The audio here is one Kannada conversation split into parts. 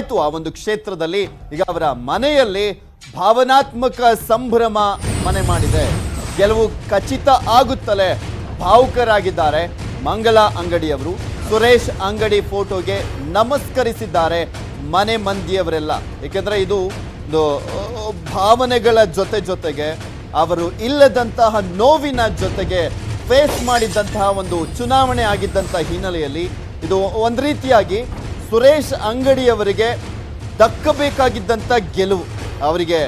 ಆಯ್ತು ಆ ಒಂದು ಕ್ಷೇತ್ರದಲ್ಲಿ. ಈಗ ಅವರ ಮನೆಯಲ್ಲಿ ಭಾವನಾತ್ಮಕ ಸಂಭ್ರಮ ಮನೆ ಮಾಡಿದೆ. ಗೆಲುವು ಖಚಿತ ಆಗುತ್ತಲೇ ಭಾವುಕರಾಗಿದ್ದಾರೆ ಮಂಗಲ ಅಂಗಡಿಯವರು. ಸುರೇಶ್ ಅಂಗಡಿ ಫೋಟೋಗೆ ನಮಸ್ಕರಿಸಿದ್ದಾರೆ ಮನೆ ಮಂದಿಯವರೆಲ್ಲ. ಏಕೆಂದರೆ ಇದು ಭಾವನೆಗಳ ಜೊತೆಗೆ ಅವರು ಇಲ್ಲದಂತಹ ನೋವಿನ ಜೊತೆಗೆ ಫೇಸ್ ಮಾಡಿದಂತಹ ಒಂದು ಚುನಾವಣೆ ಆಗಿದ್ದಂತಹ ಹಿನ್ನೆಲೆಯಲ್ಲಿ ಇದು ಒಂದು ರೀತಿಯಾಗಿ ಸುರೇಶ್ ಅಂಗಡಿಯವರಿಗೆ ದಕ್ಕಬೇಕಾಗಿದ್ದಂಥ ಗೆಲುವು, ಅವರಿಗೆ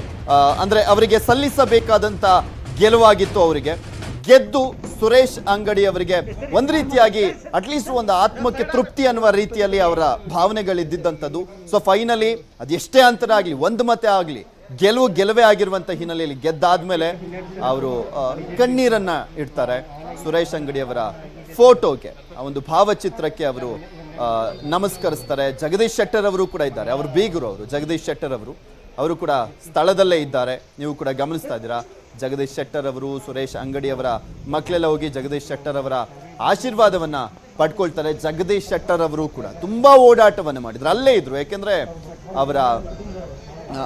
ಅಂದರೆ ಅವರಿಗೆ ಸಲ್ಲಿಸಬೇಕಾದಂಥ ಗೆಲುವಾಗಿತ್ತು. ಅವರಿಗೆ ಗೆದ್ದು ಸುರೇಶ್ ಅಂಗಡಿ ಅವರಿಗೆ ಒಂದು ರೀತಿಯಾಗಿ ಅಟ್ಲೀಸ್ಟ್ ಒಂದು ಆತ್ಮಕ್ಕೆ ತೃಪ್ತಿ ಅನ್ನುವ ರೀತಿಯಲ್ಲಿ ಅವರ ಭಾವನೆಗಳಿದ್ದಂಥದ್ದು. ಸೊ ಫೈನಲಿ ಅದೆಷ್ಟೇ ಅಂತರ ಆಗಲಿ, ಒಂದು ಮತ ಆಗಲಿ, ಗೆಲುವೇ ಆಗಿರುವಂಥ ಹಿನ್ನೆಲೆಯಲ್ಲಿ ಗೆದ್ದಾದ್ಮೇಲೆ ಅವರು ಕಣ್ಣೀರನ್ನ ಇಡ್ತಾರೆ ಸುರೇಶ್ ಅಂಗಡಿ ಅವರ ಫೋಟೋಗೆ, ಆ ಒಂದು ಭಾವಚಿತ್ರಕ್ಕೆ ಅವರು ನಮಸ್ಕರಿಸ್ತಾರೆ. ಜಗದೀಶ್ ಶೆಟ್ಟರ್ ಅವರು ಕೂಡ ಇದ್ದಾರೆ, ಅವರು ಬೀಗರು, ಅವರು ಜಗದೀಶ್ ಶೆಟ್ಟರ್ ಅವರು ಕೂಡ ಸ್ಥಳದಲ್ಲೇ ಇದ್ದಾರೆ. ನೀವು ಕೂಡ ಗಮನಿಸ್ತಾ ಇದ್ದೀರಾ. ಜಗದೀಶ್ ಶೆಟ್ಟರ್ ಅವರು, ಸುರೇಶ್ ಅಂಗಡಿ ಅವರ ಮಕ್ಕಳೆಲ್ಲ ಹೋಗಿ ಜಗದೀಶ್ ಶೆಟ್ಟರ್ ಅವರ ಆಶೀರ್ವಾದವನ್ನ ಪಡ್ಕೊಳ್ತಾರೆ. ಜಗದೀಶ್ ಶೆಟ್ಟರ್ ಅವರು ಕೂಡ ತುಂಬಾ ಓಡಾಟವನ್ನು ಮಾಡಿದ್ರು, ಅಲ್ಲೇ ಇದ್ರು. ಯಾಕೆಂದ್ರೆ ಅವರ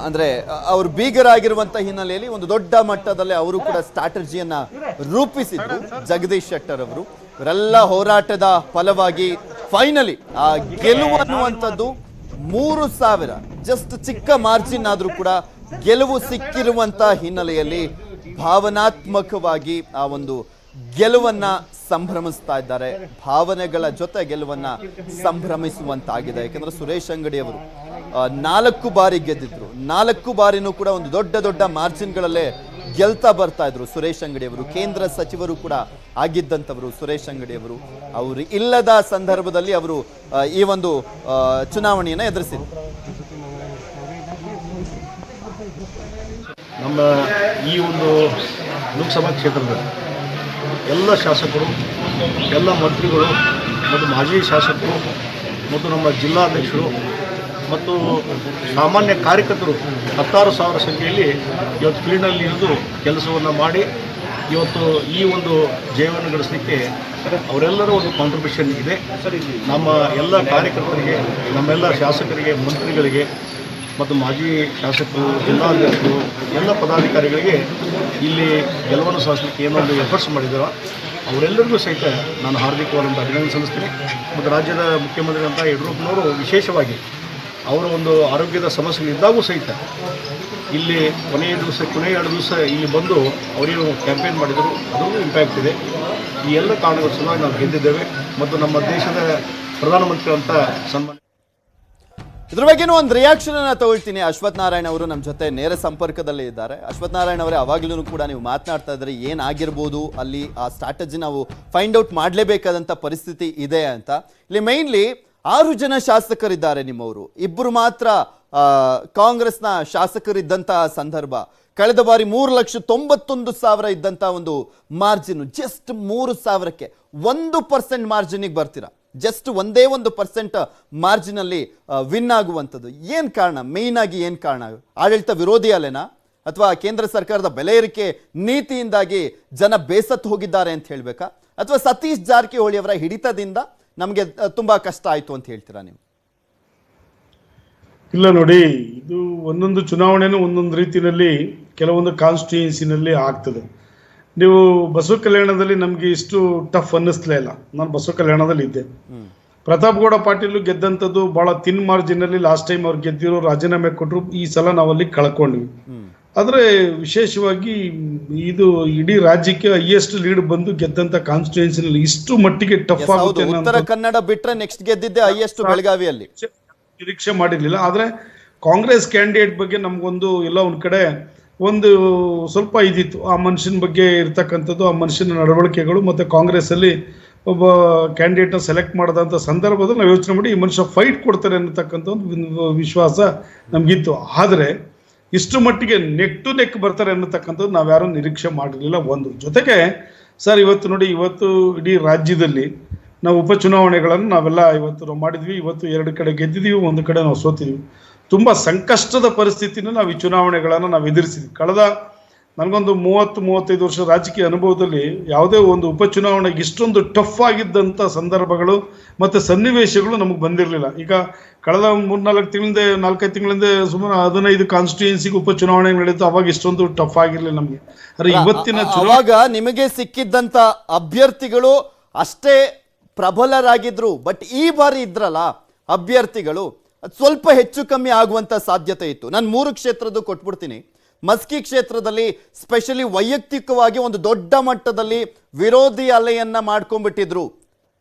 ಅಂದ್ರೆ ಅವರು ಬೀಗರಾಗಿರುವಂತ ಹಿನ್ನೆಲೆಯಲ್ಲಿ ಒಂದು ದೊಡ್ಡ ಮಟ್ಟದಲ್ಲಿ ಅವರು ಕೂಡ ಸ್ಟ್ರಾಟಜಿಯನ್ನ ರೂಪಿಸಿದ್ರು ಜಗದೀಶ್ ಶೆಟ್ಟರ್ ಅವರು. ಇವರೆಲ್ಲ ಹೋರಾಟದ ಫಲವಾಗಿ ಫೈನಲಿ ಆ ಗೆಲುವು ಅನ್ನುವಂಥದ್ದು 3,000 ಜಸ್ಟ್ ಚಿಕ್ಕ ಮಾರ್ಜಿನ್ ಆದ್ರೂ ಕೂಡ ಗೆಲುವು ಸಿಕ್ಕಿರುವಂತ ಹಿನ್ನೆಲೆಯಲ್ಲಿ ಭಾವನಾತ್ಮಕವಾಗಿ ಆ ಒಂದು ಗೆಲುವನ್ನ ಸಂಭ್ರಮಿಸ್ತಾ ಇದ್ದಾರೆ. ಭಾವನೆಗಳ ಜೊತೆ ಗೆಲುವನ್ನ ಸಂಭ್ರಮಿಸುವಂತಾಗಿದೆ. ಯಾಕಂದ್ರೆ ಸುರೇಶ್ ಅಂಗಡಿ ಅವರು 4 ಬಾರಿ ಗೆದ್ದಿದ್ರು. 4 ಬಾರಿನೂ ಕೂಡ ಒಂದು ದೊಡ್ಡ ಮಾರ್ಜಿನ್ಗಳಲ್ಲೇ ಗೆಲ್ತಾ ಬರ್ತಾ ಇದ್ರು ಸುರೇಶ್ ಅಂಗಡಿ ಅವರು. ಕೇಂದ್ರ ಸಚಿವರು ಕೂಡ ಆಗಿದ್ದಂಥವರು ಸುರೇಶ್ ಅಂಗಡಿ ಅವರು. ಅವರು ಇಲ್ಲದ ಸಂದರ್ಭದಲ್ಲಿ ಅವರು ಈ ಒಂದು ಚುನಾವಣೆಯನ್ನು ಎದುರಿಸಿದ್ರು. ನಮ್ಮ ಈ ಒಂದು ಲೋಕಸಭಾ ಕ್ಷೇತ್ರದಲ್ಲಿ ಎಲ್ಲ ಶಾಸಕರು, ಎಲ್ಲ ಮಂತ್ರಿಗಳು ಮತ್ತು ಮಾಜಿ ಶಾಸಕರು ಮತ್ತು ನಮ್ಮ ಜಿಲ್ಲಾಧ್ಯಕ್ಷರು ಮತ್ತು ಸಾಮಾನ್ಯ ಕಾರ್ಯಕರ್ತರು 16,000 ಸಂಖ್ಯೆಯಲ್ಲಿ ಇವತ್ತು ಫೀಲ್ಡ್ನಲ್ಲಿ ಇಳಿದು ಕೆಲಸವನ್ನು ಮಾಡಿ ಇವತ್ತು ಈ ಒಂದು ಜಯವನ್ನು ಗಳಿಸಲಿಕ್ಕೆ ಅವರೆಲ್ಲರ ಒಂದು ಕಾಂಟ್ರಿಬ್ಯೂಷನ್ ಇದೆ. ನಮ್ಮ ಎಲ್ಲ ಕಾರ್ಯಕರ್ತರಿಗೆ, ನಮ್ಮೆಲ್ಲ ಶಾಸಕರಿಗೆ, ಮಂತ್ರಿಗಳಿಗೆ ಮತ್ತು ಮಾಜಿ ಶಾಸಕರು, ಜಿಲ್ಲಾಧ್ಯಕ್ಷರು, ಎಲ್ಲ ಪದಾಧಿಕಾರಿಗಳಿಗೆ ಇಲ್ಲಿ ಗೆಲುವನ್ನು ಸಾಧಿಸಲಿಕ್ಕೆ ಏನೊಂದು ಎಫರ್ಟ್ಸ್ ಮಾಡಿದ್ದಾರೋ ಅವರೆಲ್ಲರಿಗೂ ಸಹಿತ ನಾನು ಹಾರ್ದಿಕವಾದಂಥ ಅಭಿನಂದನೆ ಸಲ್ಲಿಸ್ತೀನಿ. ಮತ್ತು ರಾಜ್ಯದ ಮುಖ್ಯಮಂತ್ರಿಗಳಂಥ ಯಡಿಯೂರಪ್ಪನವರು ವಿಶೇಷವಾಗಿ ಅವರ ಒಂದು ಆರೋಗ್ಯದ ಸಮಸ್ಯೆಗಳಿದ್ದಾಗೂ ಸಹಿತ ಇಲ್ಲಿ ಕೊನೆಯ 2 ದಿವಸ ಇಲ್ಲಿ ಬಂದು ಅವರೇನು ಕ್ಯಾಂಪೇನ್ ಮಾಡಿದರು ಅದರಲ್ಲೂ ಇಂಪ್ಯಾಕ್ಟ್ ಇದೆ. ಈ ಎಲ್ಲ ಕಾರಣಗಳ ಸಲುವಾಗಿ ನಾವು ಗೆದ್ದಿದ್ದೇವೆ ಮತ್ತು ನಮ್ಮ ದೇಶದ ಪ್ರಧಾನಮಂತ್ರಿಗಳಂತ ಸನ್ಮಾನ. ಇದ್ರ ಬಗ್ಗೆನೂ ಒಂದು ರಿಯಾಕ್ಷನ್ ಅನ್ನ ತಗೊಳ್ತೀನಿ. ಅಶ್ವಥ್ ನಾರಾಯಣ್ ಅವರು ನಮ್ಮ ಜೊತೆ ನೇರ ಸಂಪರ್ಕದಲ್ಲಿ ಇದ್ದಾರೆ. ಅಶ್ವಥ್ ನಾರಾಯಣ್ ಅವರೇ, ಅವಾಗ್ಲೂ ಕೂಡ ನೀವು ಮಾತನಾಡ್ತಾ ಇದ್ರೆ ಏನಾಗಿರ್ಬೋದು ಅಲ್ಲಿ, ಆ ಸ್ಟ್ರಾಟಜಿ ನಾವು ಫೈಂಡ್ ಔಟ್ ಮಾಡಲೇಬೇಕಾದಂಥ ಪರಿಸ್ಥಿತಿ ಇದೆ ಅಂತ. ಇಲ್ಲಿ ಮೈನ್ಲಿ 6 ಜನ ಶಾಸಕರಿದ್ದಾರೆ ನಿಮ್ಮವರು, 2 ಮಾತ್ರ ಕಾಂಗ್ರೆಸ್ನ ಶಾಸಕರಿದ್ದಂತಹ ಸಂದರ್ಭ. ಕಳೆದ ಬಾರಿ 3,91,000 ಇದ್ದಂಥ ಒಂದು ಮಾರ್ಜಿನ್ ಜಸ್ಟ್ 3,000ಕ್ಕೆ 1% ಮಾರ್ಜಿನಿಗೆ ಬರ್ತೀರಾ. ಜಸ್ಟ್ 1% ಮಾರ್ಜಿನ್ ಅಲ್ಲಿ ವಿನ್ ಆಗುವಂಥದ್ದು ಏನು ಕಾರಣ? ಮೇಯ್ನ್ ಆಗಿ ಏನು ಕಾರಣ? ಆಡಳಿತ ವಿರೋಧಿ ಅಲ್ಲೇನಾ, ಅಥವಾ ಕೇಂದ್ರ ಸರ್ಕಾರದ ಬೆಲೆ ಏರಿಕೆ ನೀತಿಯಿಂದಾಗಿ ಜನ ಬೇಸತ್ತು ಹೋಗಿದ್ದಾರೆ ಅಂತ ಹೇಳ್ಬೇಕಾ, ಅಥವಾ ಸತೀಶ್ ಜಾರಕಿಹೊಳಿ ಅವರ ಹಿಡಿತದಿಂದ ನಮಗೆ ತುಂಬಾ ಕಷ್ಟ ಆಯ್ತು ಅಂತ ಹೇಳ್ತೀರಾ ನೀವು? ಇಲ್ಲ ನೋಡಿ, ಇದು ಒಂದೊಂದು ಚುನಾವಣೆನೂ ಒಂದೊಂದು ರೀತಿಯಲ್ಲಿ ಕೆಲವೊಂದು ಕಾನ್ಸ್ಟಿಟ್ಯೂನ್ಸಿನಲ್ಲಿ ಆಗ್ತದೆ. ನೀವು ಬಸವ ಕಲ್ಯಾಣದಲ್ಲಿ ನಮಗೆ ಇಷ್ಟು ಟಫ್ ಅನ್ನಿಸ್ಲೇ ಇಲ್ಲ. ನಾನು ಬಸವ ಕಲ್ಯಾಣದಲ್ಲಿ ಇದ್ದೆ. ಪ್ರತಾಪ್ ಗೌಡ ಪಾಟೀಲ್ ಗೆದ್ದಂಥದ್ದು ಬಹಳ ತಿನ್ ಮಾರ್ಜಿನಲ್ಲಿ ಲಾಸ್ಟ್ ಟೈಮ್ ಅವ್ರು ಗೆದ್ದಿರೋ ರಾಜೀನಾಮೆ ಕೊಟ್ಟರು. ಈ ಸಲ ನಾವಲ್ಲಿ ಕಳ್ಕೊಂಡ್ವಿ. ಆದರೆ ವಿಶೇಷವಾಗಿ ಇದು ಇಡೀ ರಾಜ್ಯಕ್ಕೆ ಹೈಯೆಸ್ಟ್ ಲೀಡ್ ಬಂದು ಗೆದ್ದಂತ ಕಾನ್ಸ್ಟಿಟ್ಯೂನ್ಸಿನಲ್ಲಿ ಇಷ್ಟು ಮಟ್ಟಿಗೆ ಟಫ್ ಆಗುತ್ತೆ. ಉತ್ತರ ಕನ್ನಡ ಬಿಟ್ರೆ ನೆಕ್ಸ್ಟ್ ಗೆದ್ದಿದ್ದೆ ಹೈಯೆಸ್ಟ್ ಬೆಳಗಾವಿಯಲ್ಲಿ. ನಿರೀಕ್ಷೆ ಮಾಡಿರ್ಲಿಲ್ಲ. ಆದ್ರೆ ಕಾಂಗ್ರೆಸ್ ಕ್ಯಾಂಡಿಡೇಟ್ ಬಗ್ಗೆ ನಮ್ಗೊಂದು ಎಲ್ಲ ಒಂದ್ ಕಡೆ ಒಂದು ಸ್ವಲ್ಪ ಇದಿತ್ತು. ಆ ಮನುಷ್ಯನ ಬಗ್ಗೆ ಇರ್ತಕ್ಕಂಥದ್ದು, ಆ ಮನುಷ್ಯನ ನಡವಳಿಕೆಗಳು, ಮತ್ತೆ ಕಾಂಗ್ರೆಸ್ ಅಲ್ಲಿ ಒಬ್ಬ ಕ್ಯಾಂಡಿಡೇಟ್ನ ಸೆಲೆಕ್ಟ್ ಮಾಡಿದಂಥ ಸಂದರ್ಭದಲ್ಲಿ ನಾವು ಯೋಚನೆ ಮಾಡಿ ಈ ಮನುಷ್ಯ ಫೈಟ್ ಕೊಡ್ತಾರೆ ಅನ್ನತಕ್ಕಂಥ ಒಂದು ವಿಶ್ವಾಸ ನಮಗಿತ್ತು. ಆದರೆ ಇಷ್ಟು ಮಟ್ಟಿಗೆ ನೆಕ್ ಟು ನೆಕ್ ಬರ್ತಾರೆ ಅನ್ನತಕ್ಕಂಥದ್ದು ನಾವ್ಯಾರೂ ನಿರೀಕ್ಷೆ ಮಾಡಿರಲಿಲ್ಲ. ಒಂದು ಜೊತೆಗೆ ಸರ್, ಇವತ್ತು ನೋಡಿ, ಇವತ್ತು ಇಡೀ ರಾಜ್ಯದಲ್ಲಿ ನಾವು ಉಪಚುನಾವಣೆಗಳನ್ನು ನಾವೆಲ್ಲ ಇವತ್ತು ನಾವು ಮಾಡಿದ್ವಿ. ಇವತ್ತು 2 ಕಡೆ ಗೆದ್ದಿದ್ದೀವಿ, 1 ಕಡೆ ನಾವು ಸೋತಿದ್ದೀವಿ. ತುಂಬ ಸಂಕಷ್ಟದ ಪರಿಸ್ಥಿತಿನ ನಾವು ಈ ಚುನಾವಣೆಗಳನ್ನು ನಾವು ಎದುರಿಸಿದ್ವಿ. ಕಳೆದ ನನಗೊಂದು 30-35 ವರ್ಷ ರಾಜಕೀಯ ಅನುಭವದಲ್ಲಿ ಯಾವುದೇ ಒಂದು ಉಪಚುನಾವಣೆಗೆ ಇಷ್ಟೊಂದು ಟಫ್ ಆಗಿದ್ದಂಥ ಸಂದರ್ಭಗಳು ಮತ್ತು ಸನ್ನಿವೇಶಗಳು ನಮಗೆ ಬಂದಿರಲಿಲ್ಲ. ಈಗ ಕಳೆದ 3-4 ತಿಂಗಳಿಂದ 4-5 ತಿಂಗಳಿಂದ ಸುಮಾರು 15 ಕಾನ್ಸ್ಟಿಟ್ಯೂಯೆನ್ಸಿಗೆ ಉಪಚುನಾವಣೆ ನಡೀತು. ಅವಾಗ ಇಷ್ಟೊಂದು ಟಫ್ ಆಗಿರಲಿಲ್ಲ ನಮಗೆ. ಆದರೆ ಇವತ್ತಿನ ಅವಾಗ ನಿಮಗೆ ಸಿಕ್ಕಿದ್ದಂತ ಅಭ್ಯರ್ಥಿಗಳು ಅಷ್ಟೇ ಪ್ರಬಲರಾಗಿದ್ರು. ಬಟ್ ಈ ಬಾರಿ ಇದ್ರಲ್ಲ ಅಭ್ಯರ್ಥಿಗಳು ಸ್ವಲ್ಪ ಹೆಚ್ಚು ಕಮ್ಮಿ ಆಗುವಂತ ಸಾಧ್ಯತೆ ಇತ್ತು. ನಾನು 3 ಕ್ಷೇತ್ರದ್ದು ಕೊಟ್ಬಿಡ್ತೀನಿ. ಮಸ್ಕಿ ಕ್ಷೇತ್ರದಲ್ಲಿ ಸ್ಪೆಷಲಿ ವೈಯಕ್ತಿಕವಾಗಿ ಒಂದು ದೊಡ್ಡ ಮಟ್ಟದಲ್ಲಿ ವಿರೋಧಿ ಅಲೆಯನ್ನ ಮಾಡ್ಕೊಂಡ್ಬಿಟ್ಟಿದ್ರು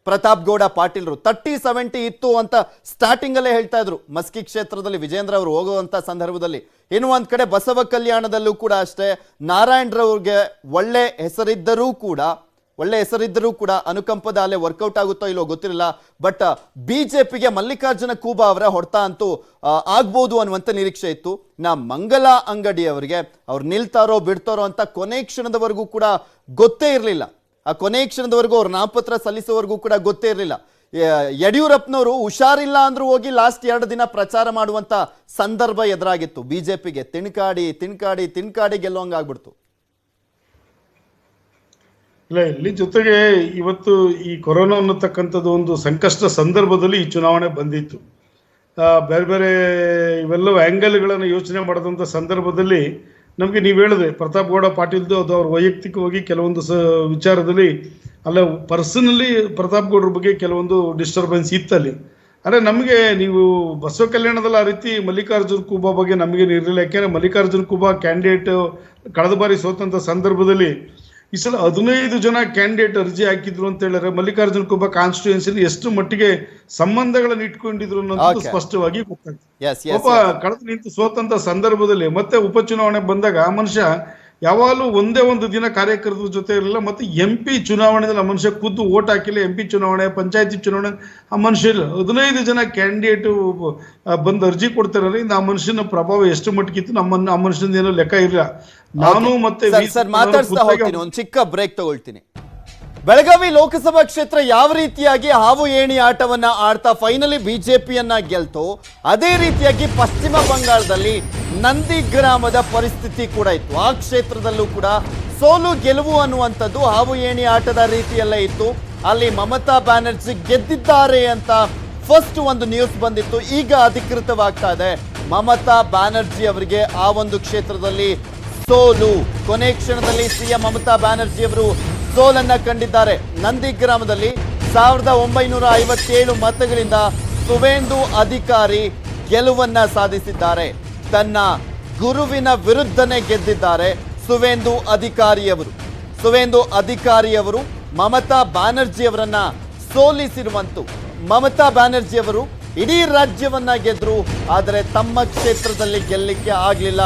ಪ್ರತಾಪ್ ಗೌಡ ಪಾಟೀಲ್ರು. 30-70 ಇತ್ತು ಅಂತ ಸ್ಟಾರ್ಟಿಂಗ್ ಅಲ್ಲೇ ಹೇಳ್ತಾ ಇದ್ರು ಮಸ್ಕಿ ಕ್ಷೇತ್ರದಲ್ಲಿ ವಿಜೇಂದ್ರ ಅವರು ಹೋಗುವಂತ ಸಂದರ್ಭದಲ್ಲಿ. ಇನ್ನು ಒಂದ್ ಕಡೆ ಬಸವ ಕಲ್ಯಾಣದಲ್ಲೂ ಕೂಡ ಅಷ್ಟೇ ನಾರಾಯಣರವ್ರಿಗೆ ಒಳ್ಳೆ ಹೆಸರಿದ್ದರೂ ಕೂಡ ಅನುಕಂಪದ ಅಲೆ ವರ್ಕೌಟ್ ಆಗುತ್ತೋ ಇಲ್ಲೋ ಗೊತ್ತಿರಲಿಲ್ಲ. ಬಟ್ ಬಿಜೆಪಿಗೆ ಮಲ್ಲಿಕಾರ್ಜುನ ಖೂಬಾ ಅವರ ಹೊಡೆತ ಅಂತೂ ಆಗ್ಬೋದು ಅನ್ನುವಂಥ ನಿರೀಕ್ಷೆ ಇತ್ತು. ಮಂಗಲಾ ಅಂಗಡಿ ಅವರಿಗೆ ಅವ್ರು ನಿಲ್ತಾರೋ ಬಿಡ್ತಾರೋ ಅಂತ ಕೊನೆ ಕ್ಷಣದವರೆಗೂ ಕೂಡ ಗೊತ್ತೇ ಇರಲಿಲ್ಲ. ಆ ಕೊನೆ ಕ್ಷಣದವರೆಗೂ ಅವ್ರ ನಾಮಪತ್ರ ಸಲ್ಲಿಸೋವರೆಗೂ ಕೂಡ ಗೊತ್ತೇ ಇರಲಿಲ್ಲ. ಯಡಿಯೂರಪ್ಪನವರು ಹುಷಾರಿಲ್ಲ ಅಂದ್ರೂ ಹೋಗಿ ಲಾಸ್ಟ್ 2 ದಿನ ಪ್ರಚಾರ ಮಾಡುವಂತ ಸಂದರ್ಭ ಎದುರಾಗಿತ್ತು. ಬಿಜೆಪಿಗೆ ತಿಣ್ಕಾಡಿ ಗೆಲ್ಲುವಂಗಾಗ್ಬಿಡ್ತು. ಇಲ್ಲ, ಇಲ್ಲಿ ಜೊತೆಗೆ ಇವತ್ತು ಈ ಕೊರೋನಾ ಅನ್ನತಕ್ಕಂಥದ್ದು ಒಂದು ಸಂಕಷ್ಟ ಸಂದರ್ಭದಲ್ಲಿ ಈ ಚುನಾವಣೆ ಬಂದಿತ್ತು. ಬೇರೆ ಬೇರೆ ಇವೆಲ್ಲವೂ ಆ್ಯಂಗಲ್ಗಳನ್ನು ಯೋಚನೆ ಮಾಡಿದಂಥ ಸಂದರ್ಭದಲ್ಲಿ ನಮಗೆ ನೀವು ಹೇಳಿದ್ರೆ ಪ್ರತಾಪ್ ಗೌಡ ಪಾಟೀಲ್ದು ಅದು ಅವ್ರು ವೈಯಕ್ತಿಕವಾಗಿ ಕೆಲವೊಂದು ವಿಚಾರದಲ್ಲಿ ಅಲ್ಲ ಪರ್ಸನಲಿ ಪ್ರತಾಪ್ ಗೌಡ್ರ ಬಗ್ಗೆ ಕೆಲವೊಂದು ಡಿಸ್ಟರ್ಬೆನ್ಸ್ ಇತ್ತಲ್ಲಿ. ಆದರೆ ನಮಗೆ ನೀವು ಬಸವ ಕಲ್ಯಾಣದಲ್ಲಿ ಆ ರೀತಿ ಮಲ್ಲಿಕಾರ್ಜುನ್ ಖೂಬಾ ಬಗ್ಗೆ ನಮಗೆ ಇರಲಿಲ್ಲ. ಯಾಕೆಂದರೆ ಮಲ್ಲಿಕಾರ್ಜುನ್ ಖೂಬಾ ಕ್ಯಾಂಡಿಡೇಟ್ ಕಳೆದ ಬಾರಿ ಸೋತಂಥ ಸಂದರ್ಭದಲ್ಲಿ ಈ ಸಲ 15 ಜನ ಕ್ಯಾಂಡಿಡೇಟ್ ಅರ್ಜಿ ಹಾಕಿದ್ರು ಅಂತ ಹೇಳಿದ್ರೆ ಮಲ್ಲಿಕಾರ್ಜುನ್ ಖೂಬಾ ಕಾನ್ಸ್ಟಿಟ್ಯೂಯೆನ್ಸಿಲಿ ಎಷ್ಟು ಮಟ್ಟಿಗೆ ಸಂಬಂಧಗಳನ್ನು ಇಟ್ಕೊಂಡಿದ್ರು ಅನ್ನೋದು ಸ್ಪಷ್ಟವಾಗಿ ಗೊತ್ತಾಗ್ತದೆ. ಒಬ್ಬ ಕಳೆದ ನಿಂತು ಸೋತಂತ ಸಂದರ್ಭದಲ್ಲಿ ಮತ್ತೆ ಉಪಚುನಾವಣೆ ಬಂದಾಗ ಆ ಮನುಷ್ಯ ಯಾವಾಗಲೂ ಒಂದೇ ಒಂದು ದಿನ ಕಾರ್ಯಕರ್ತರ ಜೊತೆ ಇರಲಿಲ್ಲ. ಮತ್ತೆ MP ಚುನಾವಣೆಯಲ್ಲಿ ಆ ಮನುಷ್ಯ ಖುದ್ದು ಓಟ್ ಹಾಕಿಲ್ಲ. MP ಚುನಾವಣೆ, ಪಂಚಾಯತಿ ಚುನಾವಣೆ ಆ ಮನುಷ್ಯ 15 ಜನ ಕ್ಯಾಂಡಿಡೇಟ್ ಬಂದು ಅರ್ಜಿ ಕೊಡ್ತಾರಲ್ಲ, ಆ ಮನುಷ್ಯನ ಪ್ರಭಾವ ಎಷ್ಟು ಮಟ್ಟಿಗಿತ್ತು ಆ ಮನುಷ್ಯನ ಏನೋ ಲೆಕ್ಕ ಇರಲಿಲ್ಲ. ನಾನು ಮತ್ತೆ ಮಾತಾಡ್ತಾ ಹೋಗ್ತೀನಿ, ಒಂದು ಚಿಕ್ಕ ಬ್ರೇಕ್ ತಗೊಳ್ತೀನಿ. ಬೆಳಗಾವಿ ಲೋಕಸಭಾ ಕ್ಷೇತ್ರ ಯಾವ ರೀತಿಯಾಗಿ ಹಾವು ಏಣಿ ಆಟವನ್ನ ಆಡ್ತಾ ಫೈನಲಿ ಬಿಜೆಪಿಯನ್ನ ಗೆಲ್ತು, ಅದೇ ರೀತಿಯಾಗಿ ಪಶ್ಚಿಮ ಬಂಗಾಳದಲ್ಲಿ ನಂದಿಗ್ರಾಮದ ಪರಿಸ್ಥಿತಿ ಕೂಡ ಇತ್ತು. ಆ ಕ್ಷೇತ್ರದಲ್ಲೂ ಕೂಡ ಸೋಲು ಗೆಲುವು ಅನ್ನುವಂಥದ್ದು ಹಾವು ಏಣಿ ಆಟದ ರೀತಿಯಲ್ಲೇ ಇತ್ತು. ಅಲ್ಲಿ ಮಮತಾ ಬ್ಯಾನರ್ಜಿ ಗೆದ್ದಿದ್ದಾರೆ ಅಂತ ಫಸ್ಟ್ ಒಂದು ನ್ಯೂಸ್ ಬಂದಿತ್ತು. ಈಗ ಅಧಿಕೃತವಾಗ್ತಾ ಇದೆ, ಮಮತಾ ಬ್ಯಾನರ್ಜಿ ಅವರಿಗೆ ಆ ಒಂದು ಕ್ಷೇತ್ರದಲ್ಲಿ ಸೋಲು. ಕೊನೆ ಕ್ಷಣದಲ್ಲಿ ಸಿಎಂ ಮಮತಾ ಬ್ಯಾನರ್ಜಿ ಅವರು ಸೋಲನ್ನ ಕಂಡಿದ್ದಾರೆ. ನಂದಿಗ್ರಾಮದಲ್ಲಿ 1957 ಮತಗಳಿಂದ ಸುವೇಂದು ಅಧಿಕಾರಿ ಗೆಲುವನ್ನ ಸಾಧಿಸಿದ್ದಾರೆ. ತನ್ನ ಗುರುವಿನ ವಿರುದ್ಧನೇ ಗೆದ್ದಿದ್ದಾರೆ ಸುವೇಂದು ಅಧಿಕಾರಿಯವರು ಮಮತಾ ಬ್ಯಾನರ್ಜಿ ಅವರನ್ನ ಸೋಲಿಸಿರುವಂತು. ಮಮತಾ ಬ್ಯಾನರ್ಜಿ ಅವರು ಇಡೀ ರಾಜ್ಯವನ್ನ ಗೆದ್ರು, ಆದರೆ ತಮ್ಮ ಕ್ಷೇತ್ರದಲ್ಲಿ ಗೆಲ್ಲಲಿಕ್ಕೆ ಆಗ್ಲಿಲ್ಲ.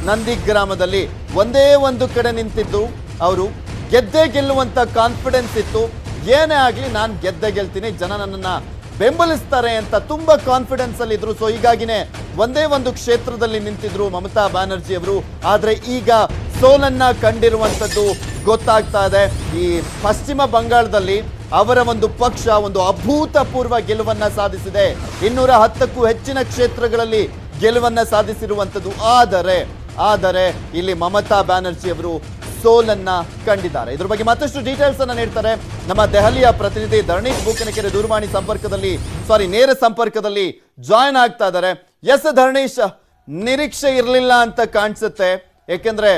ನಂದಿಗ್ರಾಮದಲ್ಲಿ ಒಂದೇ ಒಂದು ಕಡೆ ನಿಂತಿದ್ದು ಅವರು ಗೆದ್ದೇ ಗೆಲ್ಲುವಂತ ಕಾನ್ಫಿಡೆನ್ಸ್ ಇತ್ತು. ಏನೇ ಆಗಲಿ ನಾನು ಗೆದ್ದೇ ಗೆಲ್ತೀನಿ, ಜನ ನನ್ನನ್ನ ಬೆಂಬಲಿಸ್ತಾರೆ ಅಂತ ತುಂಬಾ ಕಾನ್ಫಿಡೆನ್ಸ್ ಅಲ್ಲಿ ಇದ್ರು. ಸೊ ಹೀಗಾಗಿನೇ ಒಂದೇ ಒಂದು ಕ್ಷೇತ್ರದಲ್ಲಿ ನಿಂತಿದ್ರು ಮಮತಾ ಬ್ಯಾನರ್ಜಿ ಅವರು. ಆದ್ರೆ ಈಗ ಸೋಲನ್ನ ಕಂಡಿರುವಂತದ್ದು ಗೊತ್ತಾಗ್ತಾ ಇದೆ. ಈ ಪಶ್ಚಿಮ ಬಂಗಾಳದಲ್ಲಿ ಅವರ ಒಂದು ಪಕ್ಷ ಒಂದು ಅಭೂತಪೂರ್ವ ಗೆಲುವನ್ನ ಸಾಧಿಸಿದೆ. 210ಕ್ಕೂ ಹೆಚ್ಚಿನ ಕ್ಷೇತ್ರಗಳಲ್ಲಿ ಗೆಲುವನ್ನ ಸಾಧಿಸಿರುವಂತದ್ದು. ಆದರೆ ಇಲ್ಲಿ ಮಮತಾ ಬ್ಯಾನರ್ಜಿ ಅವರು ಸೋಲನ್ನ ಕಂಡಿದ್ದಾರೆ. ಇದ್ರ ಬಗ್ಗೆ ಮತ್ತಷ್ಟು ಡೀಟೇಲ್ಸ್ ಅನ್ನ ನೀಡ್ತಾರೆ ನಮ್ಮ ದೆಹಲಿಯ ಪ್ರತಿನಿಧಿ ಧರಣೀಶ್ ಬೂಕನಕೆರೆ ನೇರ ಸಂಪರ್ಕದಲ್ಲಿ ಜಾಯಿನ್ ಆಗ್ತಾ ಇದ್ದಾರೆ. ಎಸ್ ಧರಣೀಶ್, ನಿರೀಕ್ಷೆ ಇರಲಿಲ್ಲ ಅಂತ ಕಾಣಿಸುತ್ತೆ, ಯಾಕೆಂದ್ರೆ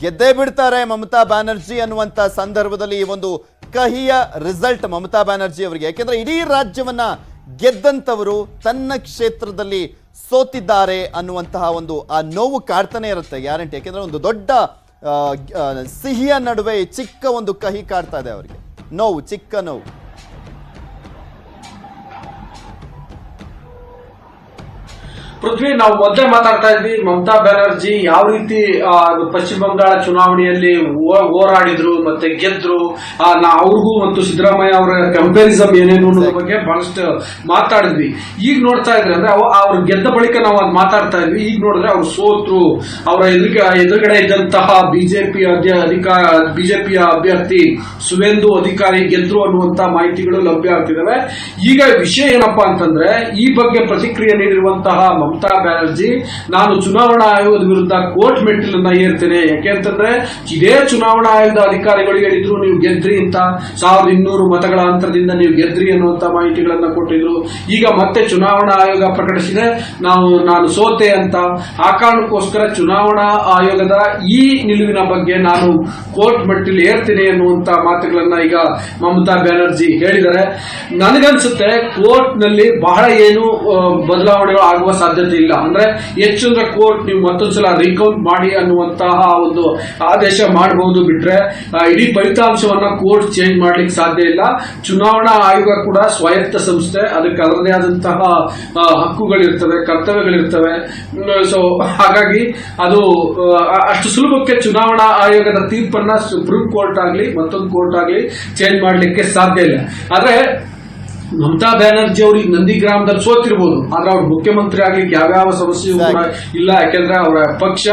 ಗೆದ್ದೇ ಬಿಡ್ತಾರೆ ಮಮತಾ ಬ್ಯಾನರ್ಜಿ ಅನ್ನುವಂತ ಸಂದರ್ಭದಲ್ಲಿ ಈ ಒಂದು ಕಹಿಯ ರಿಸಲ್ಟ್ ಮಮತಾ ಬ್ಯಾನರ್ಜಿ ಅವರಿಗೆ. ಯಾಕೆಂದ್ರೆ ಇಡೀ ರಾಜ್ಯವನ್ನ ಗೆದ್ದಂತವರು ತನ್ನ ಕ್ಷೇತ್ರದಲ್ಲಿ ಸೋತಿದ್ದಾರೆ ಅನ್ನುವಂತಹ ಒಂದು ಆ ನೋವು ಕಾಡ್ತಾನೆ ಇರುತ್ತೆ ಗ್ಯಾರಂಟಿ. ಯಾಕೆಂದ್ರೆ ಒಂದು ದೊಡ್ಡ ಸಿಹಿಯ ನಡುವೆ ಚಿಕ್ಕ ಒಂದು ಕಹಿ ಕಾಡ್ತಾ ಇದೆ ಅವರಿಗೆ, ಚಿಕ್ಕ ನೋವು. ಪೃಥ್ವಿ, ನಾವು ಮೊದಲೇ ಮಾತಾಡ್ತಾ ಇದ್ವಿ ಮಮತಾ ಬ್ಯಾನರ್ಜಿ ಯಾವ ರೀತಿ ಪಶ್ಚಿಮ ಬಂಗಾಳ ಚುನಾವಣೆಯಲ್ಲಿ ಹೋರಾಡಿದ್ರು ಮತ್ತೆ ಗೆದ್ರು, ಅವ್ರಿಗೂ ಮತ್ತು ಸಿದ್ದರಾಮಯ್ಯ ಅವರ ಕಂಪ್ಯಾರಿಸಮ್ ಏನೇನು ಅನ್ನೋದ್ರ ಬಗ್ಗೆ ಬಹಳಷ್ಟು ಮಾತಾಡಿದ್ವಿ. ಈಗ ನೋಡ್ತಾ ಇದ್ರೆ ಅಂದ್ರೆ ಅವ್ರು ಗೆದ್ದ ಬಳಿಕ ನಾವು ಅದು ಮಾತಾಡ್ತಾ ಇದ್ವಿ. ಈಗ ನೋಡಿದ್ರೆ ಅವ್ರು ಸೋತ್ರು, ಅವರ ಎದುರುಗಡೆ ಇದ್ದಂತಹ ಬಿಜೆಪಿಯ ಅಭ್ಯರ್ಥಿ ಸುವೇಂದು ಅಧಿಕಾರಿ ಗೆದ್ರು ಅನ್ನುವಂತ ಮಾಹಿತಿಗಳು ಲಭ್ಯ ಆಗ್ತಿದಾವೆ. ಈಗ ವಿಷಯ ಏನಪ್ಪಾ ಅಂತಂದ್ರೆ ಈ ಬಗ್ಗೆ ಪ್ರತಿಕ್ರಿಯೆ ನೀಡಿರುವಂತಹ ಮಮತಾ ಬ್ಯಾನರ್ಜಿ ನಾನು ಚುನಾವಣಾ ಆಯೋಗದ ವಿರುದ್ಧ ಕೋರ್ಟ್ ಮೆಟ್ಟಿಲನ್ನ ಏರ್ತೇನೆ. ಯಾಕೆಂತಂದ್ರೆ ಇದೇ ಚುನಾವಣಾ ಆಯೋಗದ ಅಧಿಕಾರಿಗಳು ಹೇಳಿದ್ರು ನೀವು ಗೆದ್ರಿ ಅಂತ, 1200 ಮತಗಳ ಅಂತರದಿಂದ ನೀವು ಗೆದ್ರಿ ಅನ್ನುವಂತ ಮಾಹಿತಿಗಳನ್ನ ಕೊಟ್ಟಿದ್ರು. ಈಗ ಮತ್ತೆ ಚುನಾವಣಾ ಆಯೋಗ ಪ್ರಕಟಿಸಿದೆ ನಾನು ಸೋತೆ ಅಂತ. ಆ ಕಾರಣಕ್ಕೋಸ್ಕರ ಚುನಾವಣಾ ಆಯೋಗದ ಈ ನಿಲುವಿನ ಬಗ್ಗೆ ನಾನು ಕೋರ್ಟ್ ಮೆಟ್ಟಿಲು ಏರ್ತೀನಿ ಅನ್ನುವಂತ ಮಾತುಗಳನ್ನ ಈಗ ಮಮತಾ ಬ್ಯಾನರ್ಜಿ ಹೇಳಿದ್ದಾರೆ. ನನಗನ್ಸುತ್ತೆ ಕೋರ್ಟ್ ನಲ್ಲಿ ಬಹಳ ಏನು ಬದಲಾವಣೆಗಳು ಆಗುವ ಸಾಧ್ಯತೆ ಇಲ್ಲ. ಅಂದ್ರೆ ಹೆಚ್ಚು ಅಂದ್ರೆ ಕೋರ್ಟ್ ನೀವು ಮತ್ತೊಂದ್ಸಲ ರೀಕೌಂಟ್ ಮಾಡಿ ಅನ್ನುವಂತಹ ಒಂದು ಆದೇಶ ಮಾಡಬಹುದು, ಬಿಟ್ರೆ ಇಡೀ ಫಲಿತಾಂಶವನ್ನ ಕೋರ್ಟ್ ಚೇಂಜ್ ಮಾಡ್ಲಿಕ್ಕೆ ಸಾಧ್ಯ ಇಲ್ಲ. ಚುನಾವಣಾ ಆಯೋಗ ಕೂಡ ಸ್ವಾಯತ್ತ ಸಂಸ್ಥೆ, ಅದಕ್ಕೆ ಅದರದೇ ಆದಂತಹ ಹಕ್ಕುಗಳಿರ್ತವೆ, ಕರ್ತವ್ಯಗಳಿರ್ತವೆ. ಸೊ ಹಾಗಾಗಿ ಅದು ಅಷ್ಟು ಸುಲಭಕ್ಕೆ ಚುನಾವಣಾ ಆಯೋಗದ ತೀರ್ಪನ್ನ ಸುಪ್ರೀಂ ಕೋರ್ಟ್ ಆಗಲಿ ಮತ್ತೊಂದು ಕೋರ್ಟ್ ಆಗಲಿ ಚೇಂಜ್ ಮಾಡಲಿಕ್ಕೆ ಸಾಧ್ಯ ಇಲ್ಲ. ಆದ್ರೆ ಮಮತಾ ಬ್ಯಾನರ್ಜಿ ಅವರು ಈಗ ನಂದಿಗ್ರಾಮದಲ್ಲಿ ಸೋತಿರ್ಬೋದು, ಆದ್ರೆ ಅವ್ರ ಮುಖ್ಯಮಂತ್ರಿ ಆಗ್ಲಿಕ್ಕೆ ಯಾವ್ಯಾವ ಸಮಸ್ಯೆಯೂ ಕೂಡ ಇಲ್ಲ. ಯಾಕೆಂದ್ರೆ ಅವರ ಪಕ್ಷ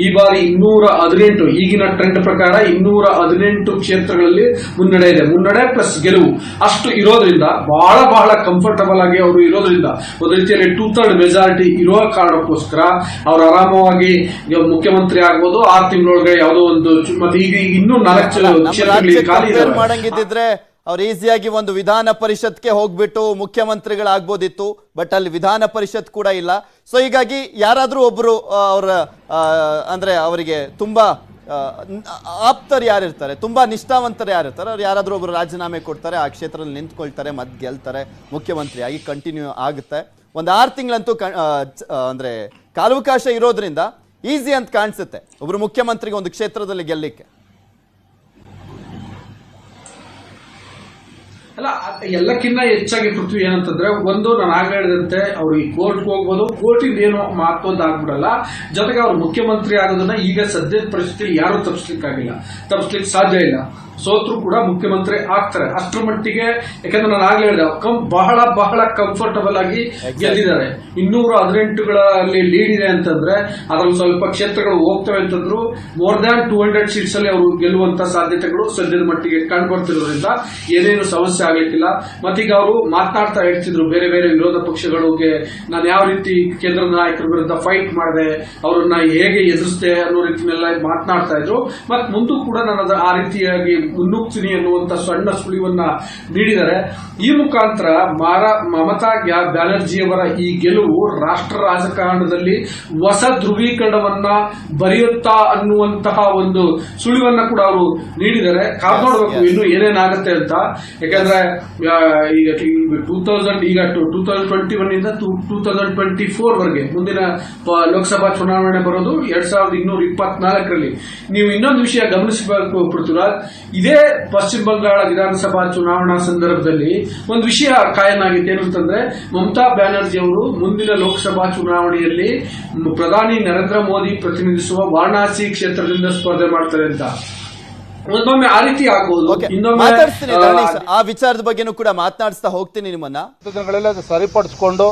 ಈ ಬಾರಿ 218 ಈಗಿನ ಟ್ರೆಂಡ್ ಪ್ರಕಾರ 218 ಕ್ಷೇತ್ರಗಳಲ್ಲಿ ಮುನ್ನಡೆ ಇದೆ. ಮುನ್ನಡೆ ಪ್ಲಸ್ ಗೆಲುವು ಅಷ್ಟು ಇರೋದ್ರಿಂದ ಬಹಳ ಕಂಫರ್ಟಬಲ್ ಆಗಿ ಅವರು ಇರೋದ್ರಿಂದ ಒಂದು ರೀತಿಯಲ್ಲಿ 2/3 ಮೆಜಾರಿಟಿ ಇರೋ ಕಾರಣಕ್ಕೋಸ್ಕರ ಅವರು ಆರಾಮವಾಗಿ ಮುಖ್ಯಮಂತ್ರಿ ಆಗ್ಬೋದು. 6 ತಿಂಗಳೊಳಗೆ ಯಾವುದೋ ಒಂದು, ಮತ್ತೆ ಈಗ ಇನ್ನೂ 4 ಕ್ಷೇತ್ರಗಳಿಗೆ ಖಾಲಿ ಮಾಡಂಗಿದ್ರೆ ಅವ್ರು ಈಸಿಯಾಗಿ ಒಂದು ವಿಧಾನ ಪರಿಷತ್ಗೆ ಹೋಗ್ಬಿಟ್ಟು ಮುಖ್ಯಮಂತ್ರಿಗಳಾಗ್ಬೋದಿತ್ತು. ಬಟ್ ಅಲ್ಲಿ ವಿಧಾನ ಪರಿಷತ್ ಕೂಡ ಇಲ್ಲ. ಸೊ ಹೀಗಾಗಿ ಯಾರಾದ್ರೂ ಒಬ್ರು ಅವರ ಅಂದ್ರೆ ಅವರಿಗೆ ತುಂಬಾ ಆಪ್ತರು ಯಾರಿರ್ತಾರೆ, ತುಂಬಾ ನಿಷ್ಠಾವಂತರು ಯಾರಿರ್ತಾರೆ, ಅವ್ರು ಯಾರಾದ್ರೂ ಒಬ್ರು ರಾಜೀನಾಮೆ ಕೊಡ್ತಾರೆ, ಆ ಕ್ಷೇತ್ರದಲ್ಲಿ ನಿಂತ್ಕೊಳ್ತಾರೆ, ಮತ್ತೆ ಗೆಲ್ತಾರೆ, ಮುಖ್ಯಮಂತ್ರಿಯಾಗಿ ಕಂಟಿನ್ಯೂ ಆಗುತ್ತೆ. ಒಂದು 6 ತಿಂಗಳಂತೂ ಅಂದ್ರೆ ಕಾಲಾವಕಾಶ ಇರೋದ್ರಿಂದ ಈಸಿ ಅಂತ ಕಾಣಿಸುತ್ತೆ ಒಬ್ರು ಮುಖ್ಯಮಂತ್ರಿಗೆ ಒಂದು ಕ್ಷೇತ್ರದಲ್ಲಿ ಗೆಲ್ಲಿಕ್ಕೆ. ಅಲ್ಲ, ಎಲ್ಲಕ್ಕಿಂತ ಹೆಚ್ಚಾಗಿ ಪೃಥ್ವಿ ಏನಂತಂದ್ರೆ, ಒಂದು ನಾನು ಆಗ ಹೇಳಿದಂತೆ ಅವ್ರು ಈ ಕೋರ್ಟ್ಗೆ ಹೋಗ್ಬೋದು, ಕೋರ್ಟಿಂದ ಏನೋ ಮಾತೊಂದು ಆಗ್ಬಿಡಲ್ಲ. ಜೊತೆಗೆ ಅವ್ರು ಮುಖ್ಯಮಂತ್ರಿ ಆಗೋದನ್ನ ಈಗ ಸದ್ಯದ ಪರಿಸ್ಥಿತಿಯಲ್ಲಿ ಯಾರು ತಪ್ಪಿಸ್ಲಿಕ್ಕೆ ಸಾಧ್ಯ ಇಲ್ಲ. ಸೋತ್ರು ಕೂಡ ಮುಖ್ಯಮಂತ್ರಿ ಆಗ್ತಾರೆ ಅಷ್ಟರ ಮಟ್ಟಿಗೆ. ಯಾಕಂದ್ರೆ ನಾನು ಆಗ್ಲೇ ಹೇಳಿದೆ, ಬಹಳ ಕಂಫರ್ಟಬಲ್ ಆಗಿ ಗೆದ್ದಿದ್ದಾರೆ. 218ಗಳಲ್ಲಿ ಲೀಡ್ ಇದೆ ಅಂತಂದ್ರೆ ಅದ್ರಲ್ಲಿ ಸ್ವಲ್ಪ ಕ್ಷೇತ್ರಗಳು ಹೋಗ್ತವೆ ಅಂತಂದ್ರು ಮೋರ್ ದ್ಯಾನ್ 200 ಸೀಟ್ಸ್ ಅಲ್ಲಿ ಅವರು ಗೆಲ್ಲುವಂತ ಸಾಧ್ಯತೆಗಳು ಸದ್ಯದ ಮಟ್ಟಿಗೆ ಕಂಡುಬರ್ತಿರೋದ್ರಿಂದ ಏನೇನು ಸಮಸ್ಯೆ ಆಗ್ಲಿಕ್ಕಿಲ್ಲ. ಮತ್ತೀಗ ಅವರು ಮಾತನಾಡ್ತಾ ಹೇಳ್ತಿದ್ರು ಬೇರೆ ವಿರೋಧ ಪಕ್ಷಗಳಿಗೆ ನಾನು ಯಾವ ರೀತಿ ಕೇಂದ್ರ ನಾಯಕರ ವಿರುದ್ಧ ಫೈಟ್ ಮಾಡಿದೆ, ಅವರನ್ನ ಹೇಗೆ ಎದುರಿಸಿದೆ ಅನ್ನೋ ರೀತಿನೆಲ್ಲ ಮಾತನಾಡ್ತಾ ಇದ್ರು. ಮತ್ ಮುಂದೂ ಕೂಡ ನಾನು ಆ ರೀತಿಯಾಗಿ ಮುನ್ನುಗ್ತೀನಿ ಅನ್ನುವಂತ ಸಣ್ಣ ಸುಳಿವನ್ನ ನೀಡಿದ್ದಾರೆ. ಈ ಮುಖಾಂತರ ಮಮತಾ ಬ್ಯಾನರ್ಜಿಯವರ ಈ ಗೆಲುವು ರಾಷ್ಟ್ರ ರಾಜಕಾರಣದಲ್ಲಿ ಹೊಸ ಧ್ರುವೀಕರಣವನ್ನ ಬರೆಯುತ್ತಾ ಅನ್ನುವಂತಹ ಒಂದು ಸುಳಿವನ್ನ ಕೂಡ ಅವರು ನೀಡಿದ್ದಾರೆ. ಕಾದು ನೋಡಬೇಕು ಇನ್ನು ಏನೇನಾಗುತ್ತೆ ಅಂತ. ಯಾಕಂದ್ರೆ ಈಗ 2021 ಇಂದ 2024 ವರೆಗೆ ಮುಂದಿನ ಲೋಕಸಭಾ ಚುನಾವಣೆ ಬರೋದು 2224ರಲ್ಲಿ. ನೀವು ಇನ್ನೊಂದು ವಿಷಯ ಗಮನಿಸಬೇಕು ಪೃಥ್ವಿರಾಜ್, ಇದೇ ಪಶ್ಚಿಮ ಬಂಗಾಳ ವಿಧಾನಸಭಾ ಚುನಾವಣಾ ಸಂದರ್ಭದಲ್ಲಿ ಒಂದು ವಿಷಯ ಕಾಯನಾಗಿತ್ತು. ಏನಂತಂದ್ರೆ ಮಮತಾ ಬ್ಯಾನರ್ಜಿ ಅವರು ಮುಂದಿನ ಲೋಕಸಭಾ ಚುನಾವಣೆಯಲ್ಲಿ ಪ್ರಧಾನಿ ನರೇಂದ್ರ ಮೋದಿ ಪ್ರತಿನಿಧಿಸುವ ವಾರಣಾಸಿ ಕ್ಷೇತ್ರದಿಂದ ಸ್ಪರ್ಧೆ ಮಾಡ್ತಾರೆ ಅಂತ. ಒಂದೊಮ್ಮೆ ಆ ರೀತಿ ಆಗ್ಬಹುದು. ಇನ್ನೊಮ್ಮೆ ಆ ವಿಚಾರದ ಬಗ್ಗೆನೂ ಕೂಡ ಮಾತನಾಡಿಸ್ತಾ ಹೋಗ್ತೀನಿ ನಿಮ್ಮನ್ನ. ದಿನಗಳೆಲ್ಲ ಸರಿಪಡಿಸ್ಕೊಂಡು